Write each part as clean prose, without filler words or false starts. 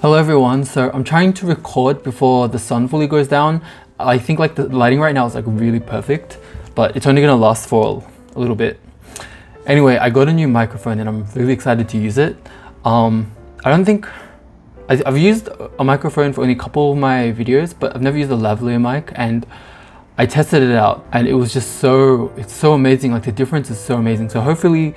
Hello everyone, so I'm trying to record before the sun fully goes down. I think like the lighting right now is like really perfect, but it's only gonna last for a little bit. Anyway, I got a new microphone and I'm really excited to use it. I don't think, I've used a microphone for only a couple of my videos, but I've never used a lavalier mic, and I tested it out and it was just it's so amazing. Like the difference is so amazing. So hopefully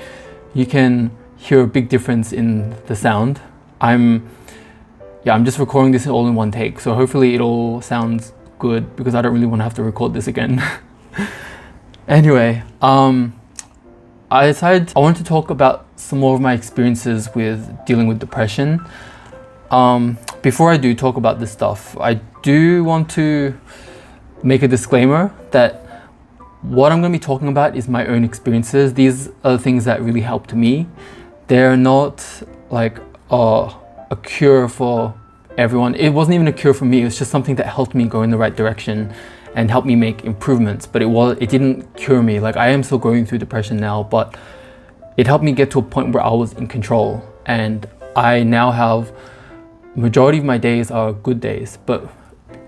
you can hear a big difference in the sound. I'm just recording this all in one take, so hopefully it all sounds good because I don't really want to have to record this again. Anyway, I decided I wanted to talk about some more of my experiences with dealing with depression. Before I do talk about this stuff, I do want to make a disclaimer that what I'm going to be talking about is my own experiences. These are the things that really helped me. They're not like a cure for everyone. It wasn't even a cure for me. It was just something that helped me go in the right direction and helped me make improvements. But it didn't cure me. Like I am still going through depression now, but it helped me get to a point where I was in control. And I now have majority of my days are good days. But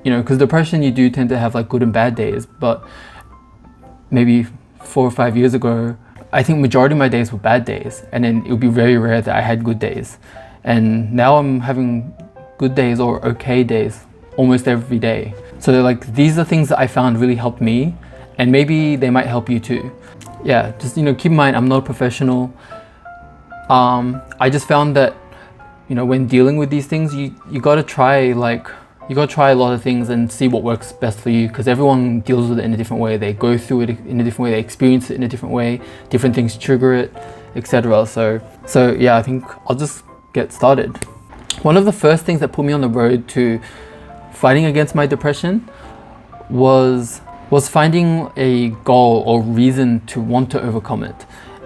you know, because depression, you do tend to have like good and bad days. But maybe 4 or 5 years ago, I think majority of my days were bad days, and then it would be very rare that I had good days. And now I'm having good days or okay days almost every day. So like these are things that I found really helped me, and maybe they might help you too. Yeah, just keep in mind I'm not a professional. I just found that when dealing with these things, you gotta try a lot of things and see what works best for you, because everyone deals with it in a different way. They go through it in a different way, they experience it in a different way, different things trigger it, etc. So yeah, I think I'll just get started. One of the first things that put me on the road to fighting against my depression was finding a goal or reason to want to overcome it.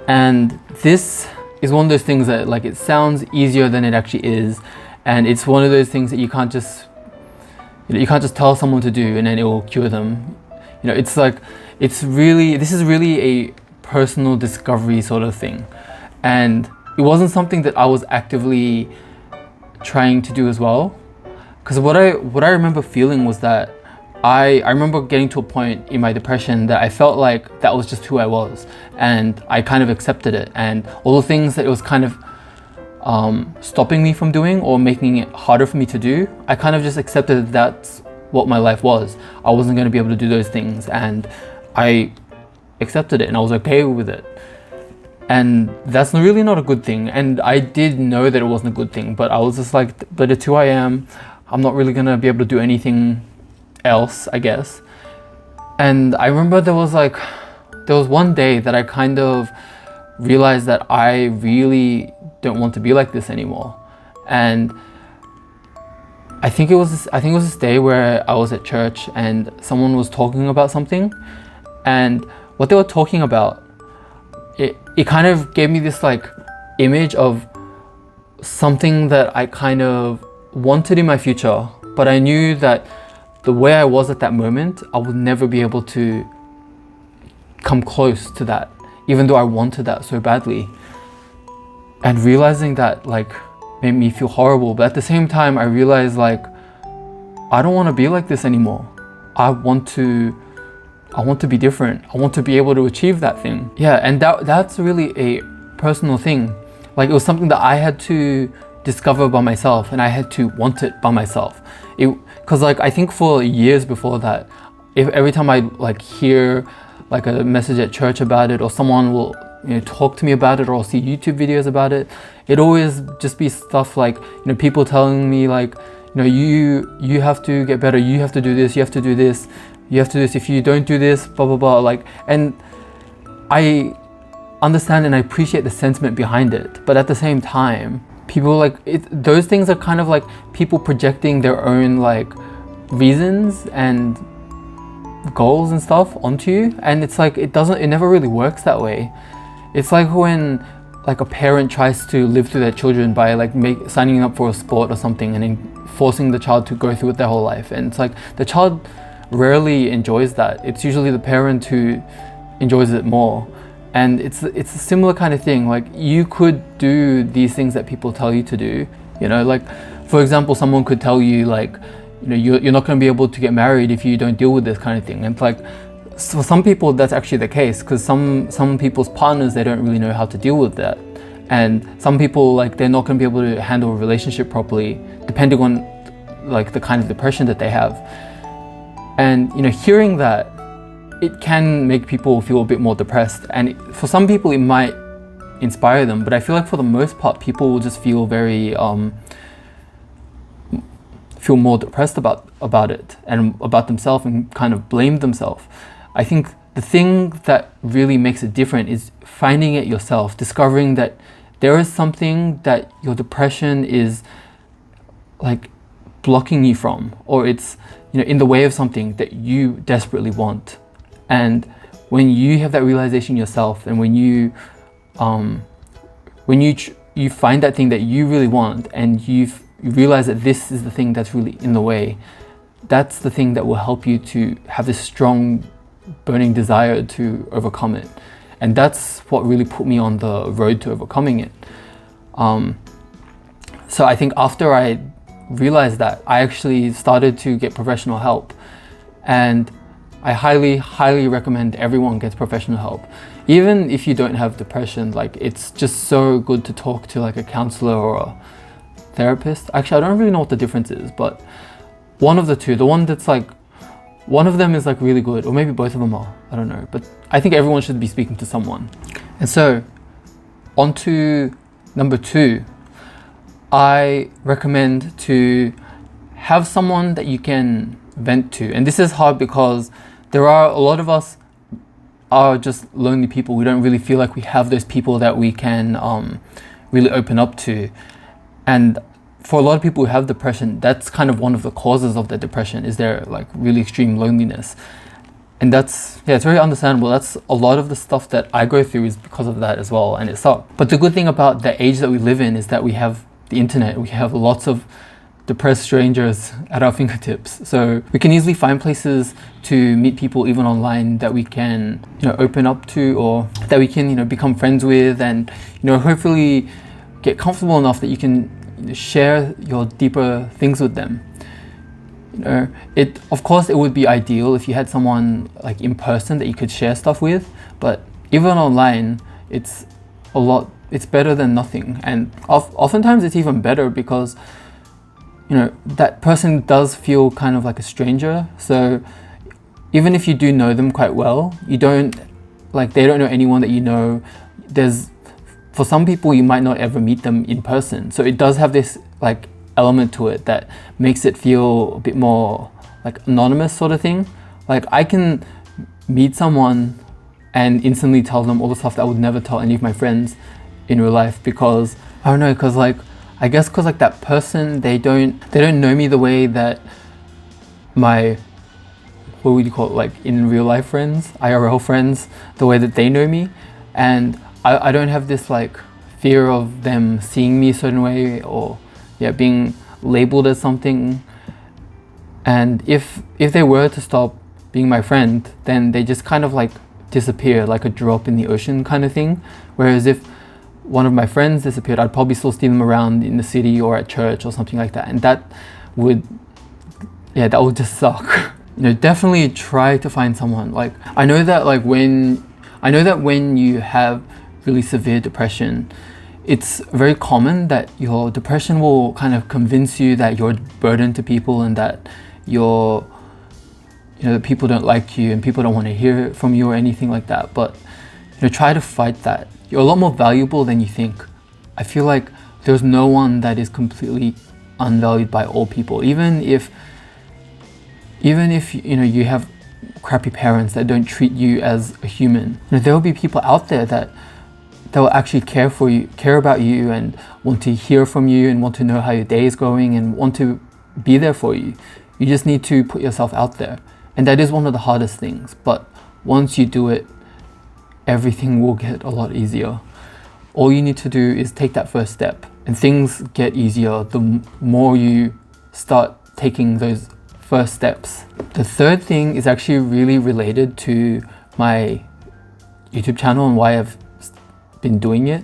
And this is one of those things that like it sounds easier than it actually is, and it's one of those things that you can't just tell someone to do and then it will cure them. This is really a personal discovery sort of thing, and it wasn't something that I was actively trying to do as well. Because what I remember feeling was that I remember getting to a point in my depression that I felt like that was just who I was, and I kind of accepted it, and all the things that it was kind of stopping me from doing or making it harder for me to do, I kind of just accepted that that's what my life was. I wasn't going to be able to do those things, and I accepted it and I was okay with it. And that's really not a good thing. And I did know that it wasn't a good thing, but I was just like, but it's who I am. I'm not really gonna be able to do anything else, I guess. And I remember there was one day that I kind of realized that I really don't want to be like this anymore. And I think it was this day where I was at church and someone was talking about something, and what they were talking about, it kind of gave me this like image of something that I kind of wanted in my future, but I knew that the way I was at that moment, I would never be able to come close to that, even though I wanted that so badly. And realizing that like made me feel horrible, but at the same time I realized like I don't want to be like this anymore. I want to be different. I want to be able to achieve that thing. Yeah, and that's really a personal thing. Like it was something that I had to discover by myself, and I had to want it by myself. Because like I think for years before that, if every time I like hear like a message at church about it, or someone will talk to me about it, or I'll see YouTube videos about it, it always just be stuff like people telling me like you have to get better, you have to do this, you have to do this, you have to do this, if you don't do this, blah blah blah. Like, and I understand and I appreciate the sentiment behind it, but at the same time, people like those things are kind of like people projecting their own like reasons and goals and stuff onto you, and it's like it never really works that way. It's like when like a parent tries to live through their children by like signing up for a sport or something and then forcing the child to go through it their whole life, and it's like the child rarely enjoys that. It's usually the parent who enjoys it more. And it's a similar kind of thing. Like you could do these things that people tell you to do, like For example, someone could tell you like, you're not going to be able to get married if you don't deal with this kind of thing. And it's like, for some people that's actually the case, because some people's partners, they don't really know how to deal with that. And some people, like, they're not going to be able to handle a relationship properly, depending on like the kind of depression that they have. And hearing that, it can make people feel a bit more depressed. And for some people, it might inspire them, but I feel like for the most part, people will just feel very feel more depressed about it and about themselves, and kind of blame themselves. I think the thing that really makes it different is finding it yourself, discovering that there is something that your depression is like blocking you from, or it's in the way of something that you desperately want. And when you have that realization yourself, and when you find that thing that you really want, and you realize that this is the thing that's really in the way, that's the thing that will help you to have this strong burning desire to overcome it. And that's what really put me on the road to overcoming it. So I think after I realized that, I actually started to get professional help. And I highly recommend everyone gets professional help. Even if you don't have depression, like, it's just so good to talk to like a counselor or a therapist. Actually, I don't really know what the difference is, but one of the two, the one that's like, one of them is like really good, or maybe both of them are, I don't know. But I think everyone should be speaking to someone. And so on to number 2, I recommend to have someone that you can vent to. And this is hard because there are a lot of us are just lonely people. We don't really feel like we have those people that we can really open up to. And for a lot of people who have depression, that's kind of one of the causes of their depression, is their like really extreme loneliness. And that's, it's very understandable. That's a lot of the stuff that I go through is because of that as well, and it sucks. But the good thing about the age that we live in is that we have the internet. We have lots of depressed strangers at our fingertips. So we can easily find places to meet people even online that we can, open up to, or that we can, become friends with, and, hopefully get comfortable enough that you can share your deeper things with them. Of course, it would be ideal if you had someone like in person that you could share stuff with, but even online, it's better than nothing. And oftentimes it's even better because that person does feel kind of like a stranger. So even if you do know them quite well, they don't know anyone that you know. For some people, you might not ever meet them in person. So it does have this like element to it that makes it feel a bit more like anonymous sort of thing. Like, I can meet someone and instantly tell them all the stuff that I would never tell any of my friends in real life, because I don't know, because that person, they don't know me the way that my, what would you call it, like in real life friends, IRL friends, the way that they know me. And I don't have this like fear of them seeing me a certain way, or being labeled as something. And if they were to stop being my friend, then they just kind of like disappear, like a drop in the ocean kind of thing. Whereas if one of my friends disappeared, I'd probably still see them around in the city or at church or something like that. And that would just suck. Definitely try to find someone. Like, I know that when you have really severe depression, it's very common that your depression will kind of convince you that you're a burden to people, and that that people don't like you and people don't want to hear from you or anything like that. But try to fight that. You're a lot more valuable than you think. I feel like there's no one that is completely unvalued by all people. Even if you have crappy parents that don't treat you as a human, there will be people out there that will actually care about you, and want to hear from you, and want to know how your day is going, and want to be there for you. You just need to put yourself out there. And that is one of the hardest things. But once you do it, everything will get a lot easier. All you need to do is take that first step, and things get easier the more you start taking those first steps. The third thing is actually really related to my YouTube channel and why I've been doing it.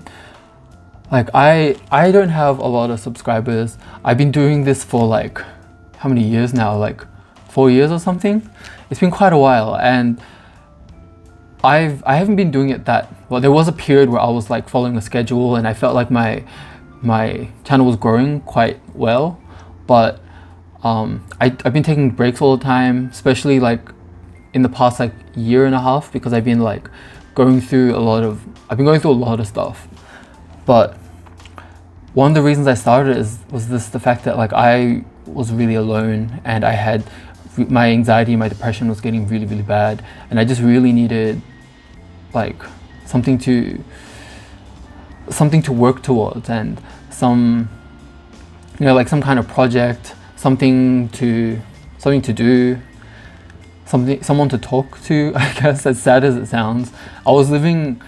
Like I don't have a lot of subscribers. I've been doing this for like how many years now? Like 4 years or something. It's been quite a while, and I haven't been doing it that well. There was a period where I was like following a schedule, and I felt like my channel was growing quite well, but I've been taking breaks all the time, especially like in the past like year and a half, because I've been like going through a lot of stuff. But one of the reasons I started was the fact that like I was really alone, and I had my anxiety, my depression was getting really, really bad, and I just really needed like something to work towards, and some, you know, like some kind of project, something to do, someone to talk to, I guess, as sad as it sounds. I was living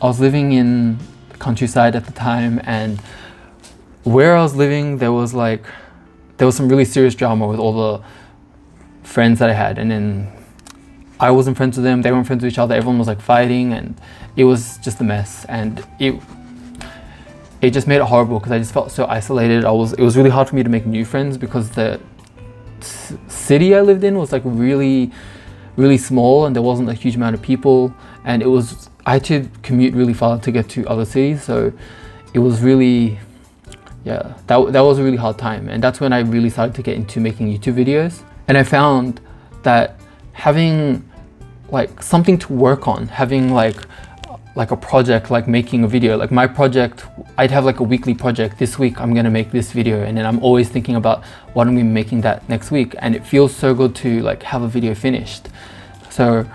in the countryside at the time, and where I was living, there was some really serious drama with all the friends that I had, and then I wasn't friends with them, they weren't friends with each other, everyone was like fighting, and it was just a mess, and it just made it horrible because I just felt so isolated. It was really hard for me to make new friends because the city I lived in was like really, really small, and there wasn't a huge amount of people, and I had to commute really far to get to other cities, so it was really, yeah, that was a really hard time. And that's when I really started to get into making YouTube videos, and I found that having like something to work on, having like a project, like making a video, like my project, I'd have like a weekly project. This week I'm gonna make this video, and then I'm always thinking about what I'm gonna be making that next week, and it feels so good to like have a video finished. So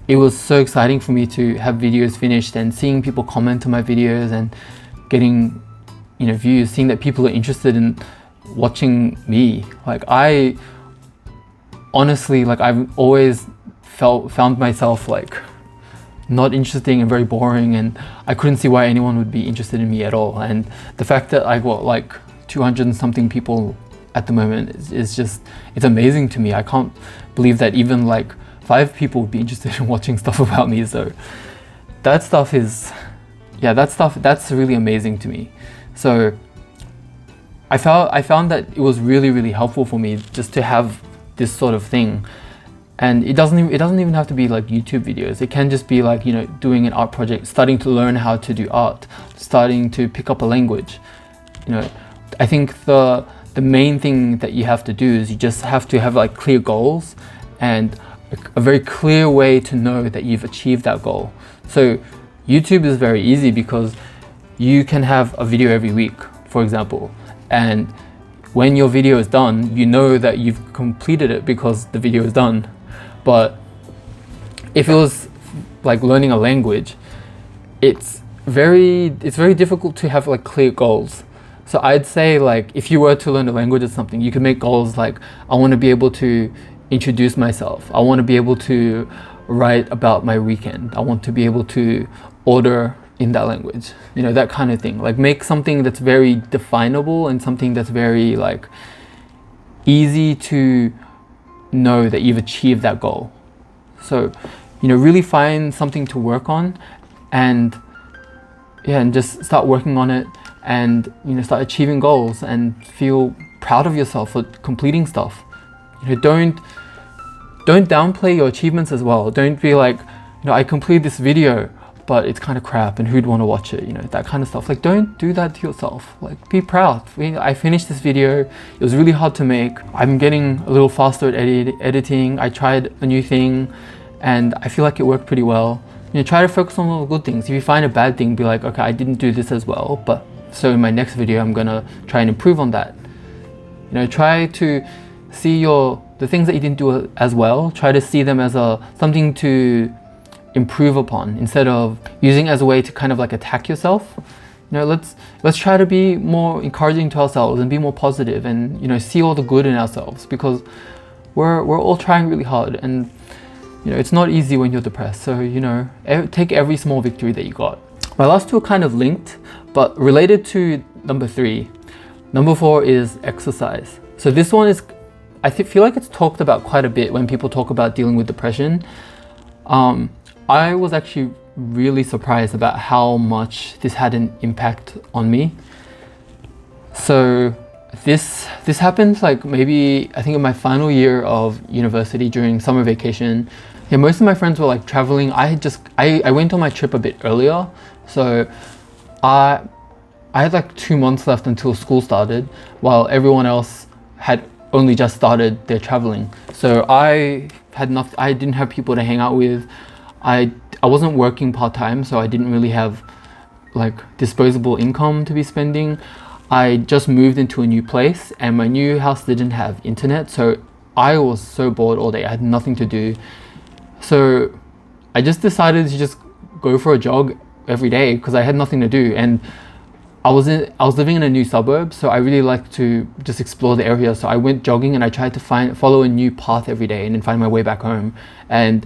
it was so exciting for me to have videos finished, and seeing people comment on my videos and getting, you know, views, seeing that people are interested in watching me. Like I honestly, like I've always found myself like not interesting and very boring, and I couldn't see why anyone would be interested in me at all. And the fact that I got like 200 and something people at the moment is just, it's amazing to me. I can't believe that even like 5 people would be interested in watching stuff about me. So that stuff is, yeah, that's really amazing to me. So I found that it was really, really helpful for me just to have this sort of thing. And it doesn't even have to be like YouTube videos. It can just be like, you know, doing an art project, starting to learn how to do art, starting to pick up a language. You know, I think the main thing that you have to do is you just have to have like clear goals and a very clear way to know that you've achieved that goal. So YouTube is very easy because you can have a video every week, for example, and when your video is done, you know that you've completed it because the video is done. But if it was like learning a language, it's very difficult to have like clear goals. So I'd say like if you were to learn a language or something, you could make goals like, I want to be able to introduce myself. I want to be able to write about my weekend. I want to be able to order in that language, you know, that kind of thing. Like make something that's very definable and something that's very like easy to know that you've achieved that goal. So, you know, really find something to work on, and yeah, and just start working on it, and, you know, start achieving goals and feel proud of yourself for completing stuff. You know, don't downplay your achievements as well. Don't be like, you know, I completed this video, but it's kind of crap and who'd want to watch it, you know, that kind of stuff. Like, don't do that to yourself. Like, be proud. I finished this video. It was really hard to make. I'm getting a little faster at editing. I tried a new thing and I feel like it worked pretty well. You know, try to focus on all the good things. If you find a bad thing, be like, okay, I didn't do this as well, but so in my next video, I'm gonna try and improve on that. You know, try to see the things that you didn't do as well, try to see them as something to improve upon, instead of using it as a way to kind of like attack yourself. You know, let's try to be more encouraging to ourselves and be more positive, and, you know, see all the good in ourselves, because we're all trying really hard, and, you know, it's not easy when you're depressed. So, you know, take every small victory that you got. My last two are kind of linked, but related to number 3. Number 4 is exercise. So this one is, I feel like it's talked about quite a bit when people talk about dealing with depression. I was actually really surprised about how much this had an impact on me. So this happened like maybe I think in my final year of university during summer vacation. Yeah, most of my friends were like traveling. I went on my trip a bit earlier, so I had like 2 months left until school started, while everyone else had only just started their traveling. So I didn't have people to hang out with. I wasn't working part-time, so I didn't really have like disposable income to be spending. I just moved into a new place and my new house didn't have internet, so I was so bored all day. I had nothing to do. So I just decided to just go for a jog every day because I had nothing to do, and I was living in a new suburb, so I really like to just explore the area. So I went jogging and I tried to follow a new path every day and then find my way back home. And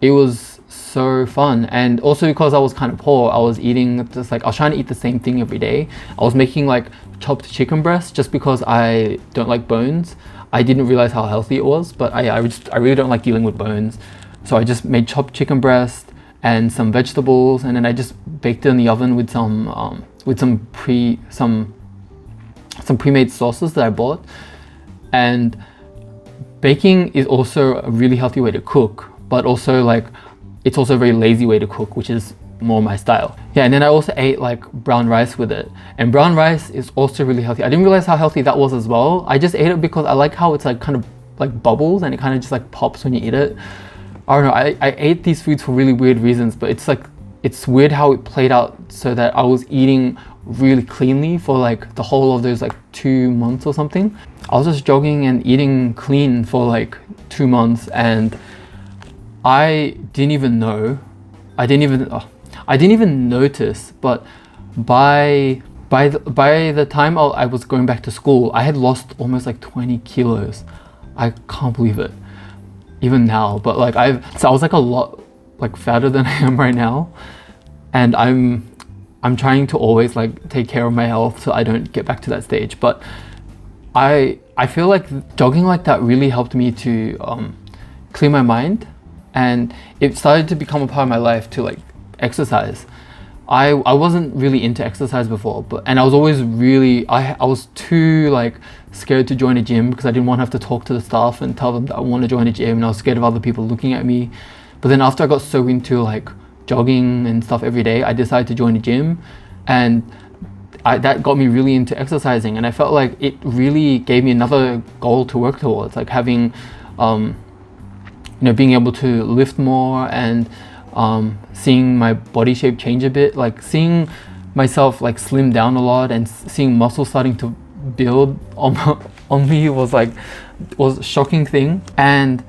it was so fun. And also because I was kind of poor, I was trying to eat the same thing every day. I was making like chopped chicken breast just because I don't like bones. I didn't realize how healthy it was, but I really don't like dealing with bones. So I just made chopped chicken breast and some vegetables, and then I just baked it in the oven with some pre-made sauces that I bought. And baking is also a really healthy way to cook, but also like it's also a very lazy way to cook, which is more my style. Yeah, and then I also ate like brown rice with it, and brown rice is also really healthy. I didn't realize how healthy that was as well. I just ate it because I like how it's like kind of like bubbles and it kind of just like pops when you eat it. I don't know, I ate these foods for really weird reasons, but it's weird how it played out so that I was eating really cleanly for like the whole of those like 2 months or something. I was just jogging and eating clean for like 2 months, and I didn't even notice, but by the time I was going back to school, I had lost almost like 20 kilos. I can't believe it, even now. But like I was like a lot like fatter than I am right now, and I'm trying to always like take care of my health so I don't get back to that stage. But I feel like jogging like that really helped me to clear my mind, and it started to become a part of my life to like exercise. I wasn't really into exercise before, and I was always really I was too like scared to join a gym because I didn't want to have to talk to the staff and tell them that I want to join a gym, and I was scared of other people looking at me. But then after I got so into like jogging and stuff every day, I decided to join a gym, and that got me really into exercising, and I felt like it really gave me another goal to work towards, like having being able to lift more, and seeing my body shape change a bit, like seeing myself like slim down a lot and seeing muscle starting to build on me was a shocking thing. And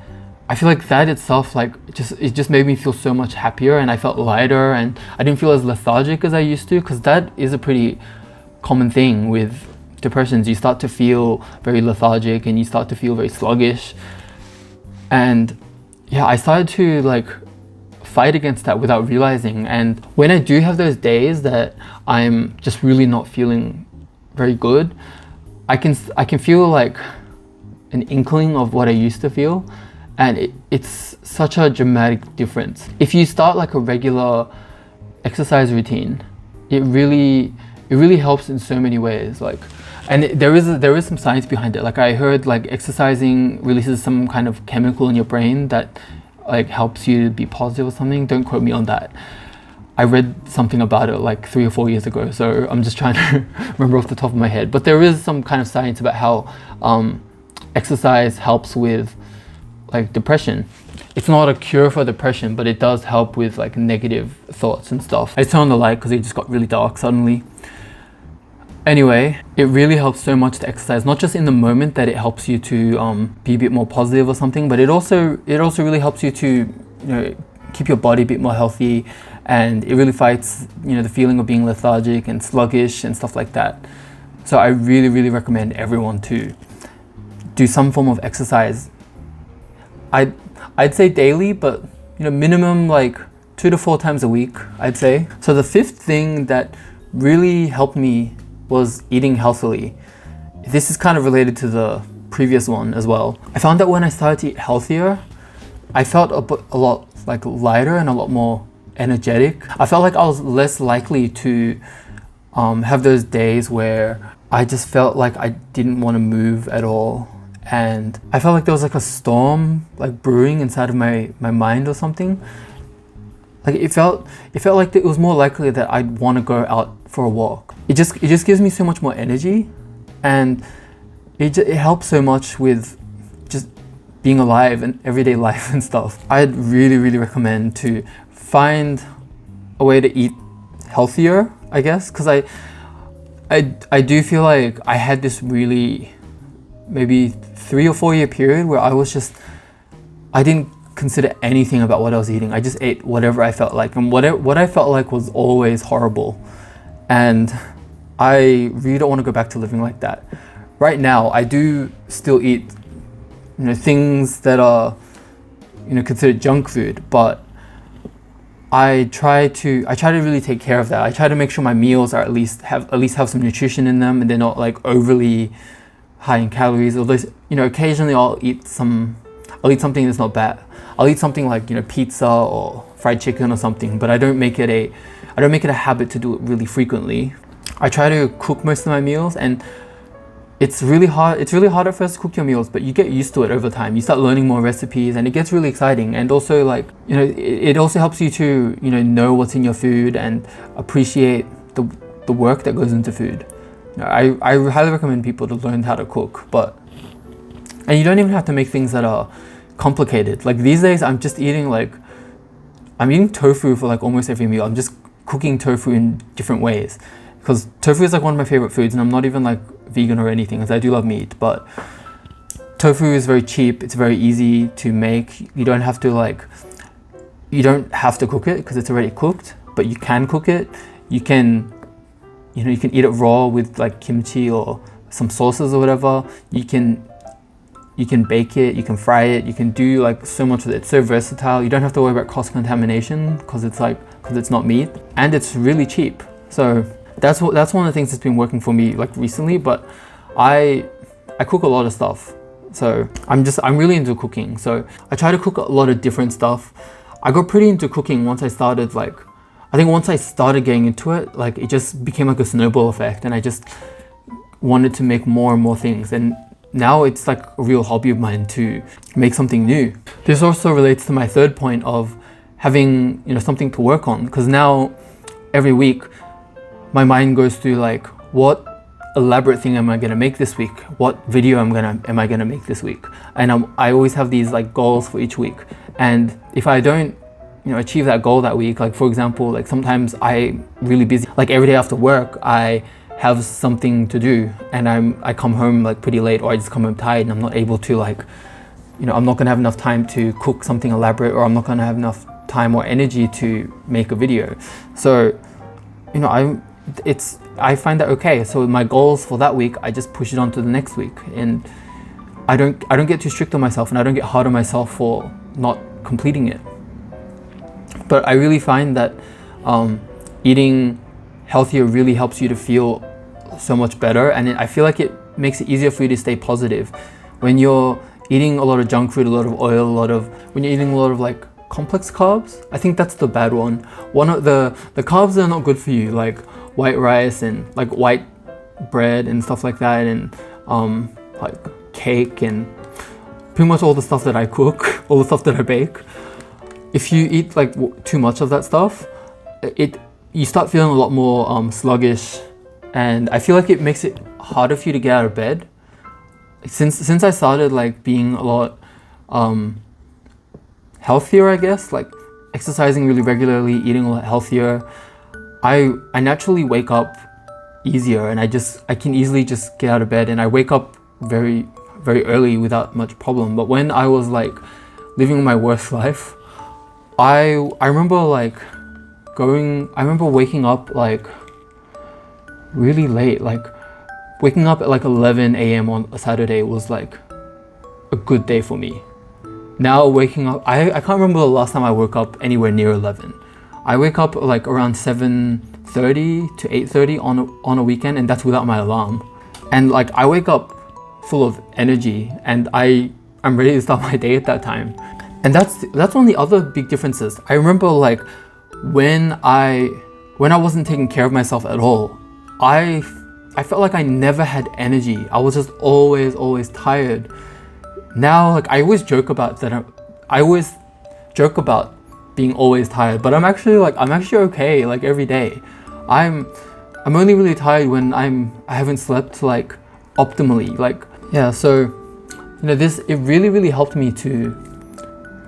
I feel like that itself, like it just made me feel so much happier, and I felt lighter, and I didn't feel as lethargic as I used to, because that is a pretty common thing with depressions. You start to feel very lethargic and you start to feel very sluggish. And yeah, I started to like fight against that without realizing. And when I do have those days that I'm just really not feeling very good, I can feel like an inkling of what I used to feel, and it's such a dramatic difference. If you start like a regular exercise routine, it really helps in so many ways. Like, and there is some science behind it. Like I heard like exercising releases some kind of chemical in your brain that like helps you be positive or something. Don't quote me on that. I read something about it like 3 or 4 years ago, so I'm just trying to remember off the top of my head. But there is some kind of science about how exercise helps with like depression. It's not a cure for depression, but it does help with like negative thoughts and stuff. I turned on the light because it just got really dark suddenly. Anyway, it really helps so much to exercise, not just in the moment that it helps you to be a bit more positive or something, but it also really helps you to keep your body a bit more healthy, and it really fights the feeling of being lethargic and sluggish and stuff like that. So I really recommend everyone to do some form of exercise. I'd say daily, but minimum like 2 to 4 times a week, I'd say. So the fifth thing that really helped me was eating healthily. This is kind of related to the previous one as well. I found that when I started to eat healthier, I felt a lot like lighter and a lot more energetic. I felt like I was less likely to have those days where I just felt like I didn't want to move at all. And I felt like there was like a storm like brewing inside of my mind or something. Like it felt like it was more likely that I'd want to go out for a walk. It just gives me so much more energy, and it helps so much with just being alive and everyday life and stuff. I'd really recommend to find a way to eat healthier, I guess, because I do feel like I had this really maybe 3 or 4 year period where I didn't consider anything about what I was eating. I just ate whatever I felt like, and what I felt like was always horrible. And I really don't want to go back to living like that. Right now, I do still eat, things that are, considered junk food, but I try to really take care of that. I try to make sure my meals are at least have some nutrition in them, and they're not like overly high in calories. Although, occasionally I'll eat something that's not bad. I'll eat something like, pizza or fried chicken or something, but I don't make it a habit to do it really frequently. I try to cook most of my meals, and it's really hard at first to cook your meals, but you get used to it over time. You start learning more recipes, and it gets really exciting. And also, like, it also helps you to, know what's in your food and appreciate the work that goes into food. I highly recommend people to learn how to cook, and you don't even have to make things that are complicated. Like these days, I'm eating tofu for like almost every meal. I'm just cooking tofu in different ways, because tofu is like one of my favorite foods, and I'm not even like vegan or anything, because I do love meat, but tofu is very cheap. It's very easy to make. You don't have to cook it because it's already cooked, but you can cook it. You can eat it raw with like kimchi or some sauces or whatever. You can bake it, you can fry it, you can do like so much with it. It's so versatile. You don't have to worry about cross-contamination because it's not meat, and it's really cheap. So that's one of the things that's been working for me like recently. But I cook a lot of stuff, so I'm really into cooking. So I try to cook a lot of different stuff. I got pretty into cooking once I started getting into it, like it just became like a snowball effect, and I just wanted to make more and more things. And now it's like a real hobby of mine to make something new. This also relates to my third point of having, something to work on, because now every week my mind goes through like, what elaborate thing am I gonna make this week? What video am I gonna make this week? And I always have these like goals for each week. And if I don't, achieve that goal that week, like for example, like sometimes I'm really busy, like every day after work, I have something to do, and I come home like pretty late, or I just come home tired, and I'm not able to I'm not gonna have enough time to cook something elaborate, or I'm not gonna have enough time or energy to make a video. So, I find that okay. So my goals for that week, I just push it on to the next week, and I don't get too strict on myself, and I don't get hard on myself for not completing it. But I really find that eating healthier really helps you to feel so much better, and I feel like it makes it easier for you to stay positive. When you're eating a lot of junk food, a lot of oil, when you're eating a lot of like complex carbs, I think that's the bad one. One of the carbs that are not good for you, like white rice and like white bread and stuff like that, and like cake and pretty much all the stuff that I cook, all the stuff that I bake. If you eat like too much of that stuff, you start feeling a lot more sluggish, and I feel like it makes it harder for you to get out of bed. Since I started like being a lot healthier, I guess, like exercising really regularly, eating a lot healthier, I naturally wake up easier, and I can easily just get out of bed, and I wake up very, very early without much problem. But when I was like living my worst life, I remember waking up like really late, like waking up at like 11 a.m. on a Saturday was like a good day for me. Now waking up, I can't remember the last time I woke up anywhere near 11. I wake up like around 7:30 to 8:30 on a weekend, and that's without my alarm. And like I wake up full of energy, and I'm ready to start my day at that time. And that's one of the other big differences. I remember like when I wasn't taking care of myself at all, I felt like I never had energy. I was just always tired. Now, like, I always joke about that. I always joke about being always tired, but I'm actually okay, like, every day. I'm only really tired when I haven't slept, like, optimally. Like, yeah, so, you know, it really helped me to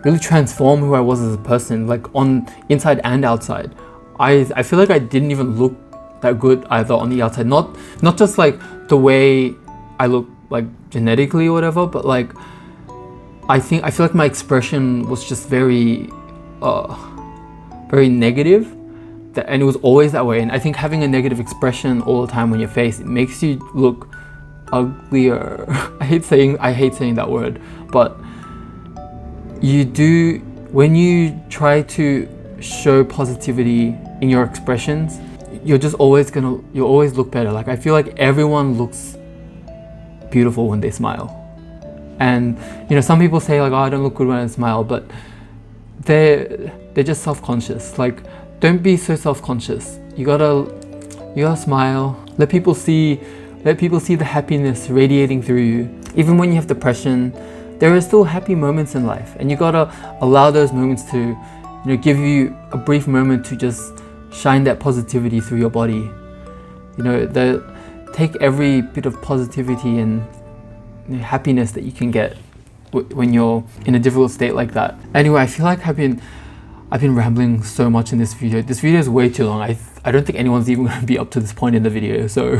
really transform who I was as a person, like, on inside and outside. I feel like I didn't even look that good either on the outside. Not just like the way I look, like, genetically or whatever, but like I feel like my expression was just very negative, and it was always that way. And I think having a negative expression all the time on your face, it makes you look uglier. I hate saying that word, but when you try to show positivity in your expressions, you're always look better. Like, I feel like everyone looks beautiful when they smile. And, you know, some people say, like, oh, I don't look good when I smile, but they're just self-conscious. Like, don't be so self-conscious. You gotta smile. Let people see the happiness radiating through you. Even when you have depression, there are still happy moments in life, and you gotta allow those moments to, you know, give you a brief moment to just shine that positivity through your body. You know, take every bit of positivity and, you know, happiness that you can get when you're in a difficult state like that. Anyway, I feel like I've been rambling so much in this video. This video is way too long. I don't think anyone's even going to be up to this point in the video, so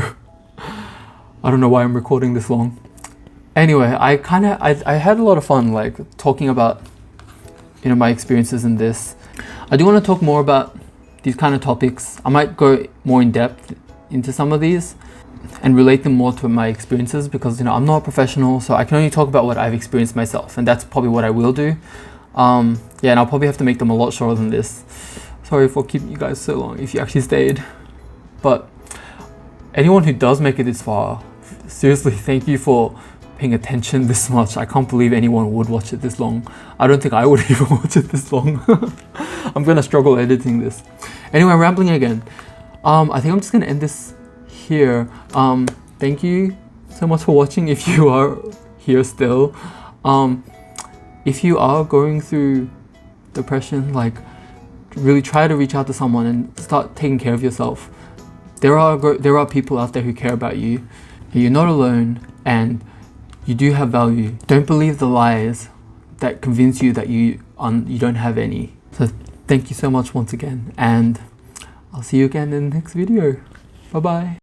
I don't know why I'm recording this long. Anyway, I had a lot of fun, like, talking about, you know, my experiences in this. I do want to talk more about these kind of topics. I might go more in depth into some of these and relate them more to my experiences, because, you know, I'm not a professional, so I can only talk about what I've experienced myself, and that's probably what I will do. Yeah, and I'll probably have to make them a lot shorter than this. Sorry for keeping you guys so long if you actually stayed. But anyone who does make it this far, seriously, thank you for paying attention this much. I can't believe anyone would watch it this long. I don't think I would even watch it this long. I'm gonna struggle editing this. Anyway, I'm rambling again. I think I'm just gonna end this here. Thank you so much for watching if you are here still. If you are going through depression, like, really try to reach out to someone and start taking care of yourself. There are people out there who care about you. You're not alone, and you do have value. Don't believe the lies that convince you that you don't have any. So thank you so much once again, and I'll see you again in the next video. Bye bye.